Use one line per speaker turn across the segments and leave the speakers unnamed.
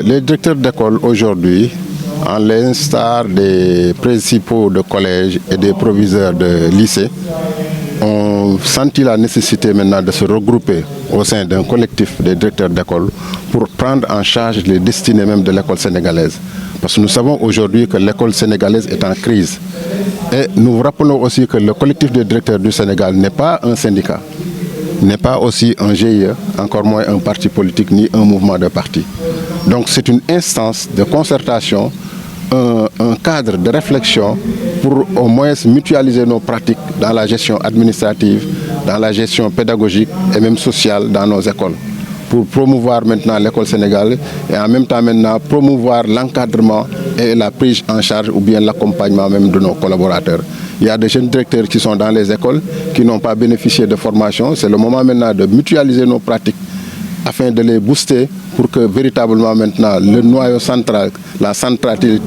Les directeurs d'école aujourd'hui, en l'instar des principaux de collège et des proviseurs de lycée, ont senti la nécessité maintenant de se regrouper au sein d'un collectif des directeurs d'école pour prendre en charge les destinées même de l'école sénégalaise. Parce que nous savons aujourd'hui que l'école sénégalaise est en crise. Et nous vous rappelons aussi que le collectif des directeurs du Sénégal n'est pas un syndicat, n'est pas aussi un GIE, encore moins un parti politique ni un mouvement de parti. Donc c'est une instance de concertation, un cadre de réflexion pour au moins mutualiser nos pratiques dans la gestion administrative, dans la gestion pédagogique et même sociale dans nos écoles, pour promouvoir maintenant l'école sénégalaise et en même temps maintenant promouvoir l'encadrement et la prise en charge ou bien l'accompagnement même de nos collaborateurs. Il y a des jeunes directeurs qui sont dans les écoles, qui n'ont pas bénéficié de formation. C'est le moment maintenant de mutualiser nos pratiques afin de les booster pour que véritablement maintenant le noyau central, la centralité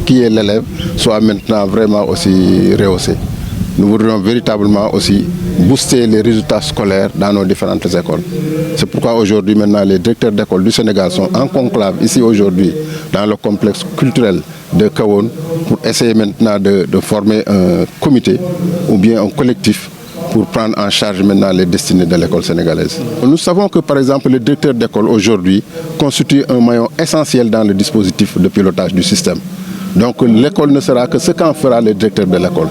qui est l'élève soit maintenant vraiment aussi rehaussée. Nous voudrions véritablement aussi booster les résultats scolaires dans nos différentes écoles. C'est pourquoi aujourd'hui maintenant les directeurs d'école du Sénégal sont en conclave ici aujourd'hui dans le complexe culturel de Kahone pour essayer maintenant de former un comité ou bien un collectif pour prendre en charge maintenant les destinées de l'école sénégalaise. Nous savons que par exemple le directeur d'école aujourd'hui constitue un maillon essentiel dans le dispositif de pilotage du système. Donc l'école ne sera que ce qu'en fera le directeur de l'école.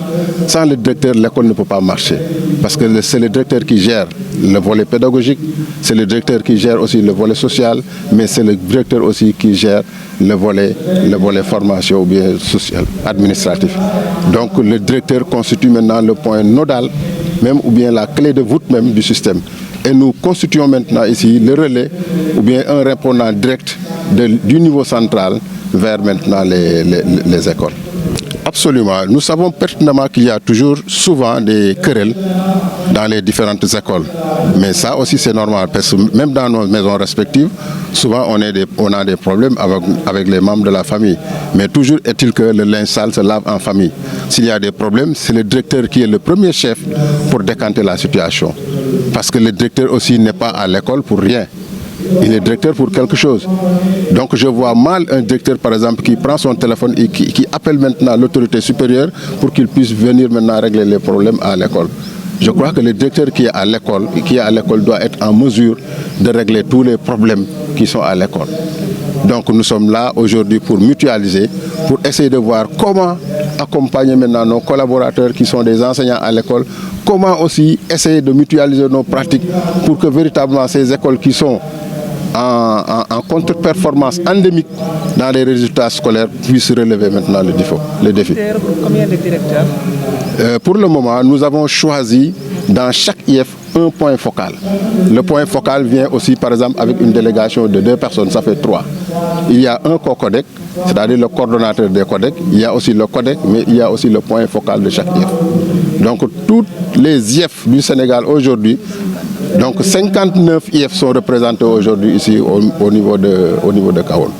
Sans le directeur, l'école ne peut pas marcher. Parce que c'est le directeur qui gère le volet pédagogique, c'est le directeur qui gère aussi le volet social, mais c'est le directeur aussi qui gère le volet formation ou bien social, administratif. Donc le directeur constitue maintenant le point nodal, même ou bien la clé de voûte même du système. Et nous constituons maintenant ici le relais ou bien un répondant direct du niveau central vers maintenant les écoles. Absolument. Nous savons pertinemment qu'il y a toujours souvent des querelles dans les différentes écoles. Mais ça aussi c'est normal parce que même dans nos maisons respectives, souvent on a des problèmes avec les membres de la famille. Mais toujours est-il que le linge sale se lave en famille. S'il y a des problèmes, c'est le directeur qui est le premier chef pour décanter la situation. Parce que le directeur aussi n'est pas à l'école pour rien. Il est directeur pour quelque chose. Donc je vois mal un directeur par exemple qui prend son téléphone et qui appelle maintenant l'autorité supérieure pour qu'il puisse venir maintenant régler les problèmes à l'école. Je crois que le directeur qui est à l'école doit être en mesure de régler tous les problèmes qui sont à l'école. Donc nous sommes là aujourd'hui pour mutualiser, pour essayer de voir comment accompagner maintenant nos collaborateurs qui sont des enseignants à l'école, comment aussi essayer de mutualiser nos pratiques pour que véritablement ces écoles qui sont en contre-performance endémique dans les résultats scolaires puissent relever maintenant le défi.
Combien de directeurs?
Pour le moment, nous avons choisi dans chaque IF un point focal. Le point focal vient aussi par exemple avec une délégation de 2 personnes, ça fait 3. Il y a un co-codec, c'est-à-dire le coordonnateur des codecs, il y a aussi le codec, mais il y a aussi le point focal de chaque IF. Donc toutes les IF du Sénégal aujourd'hui, donc 59 IF sont représentés aujourd'hui ici au niveau de Kahone.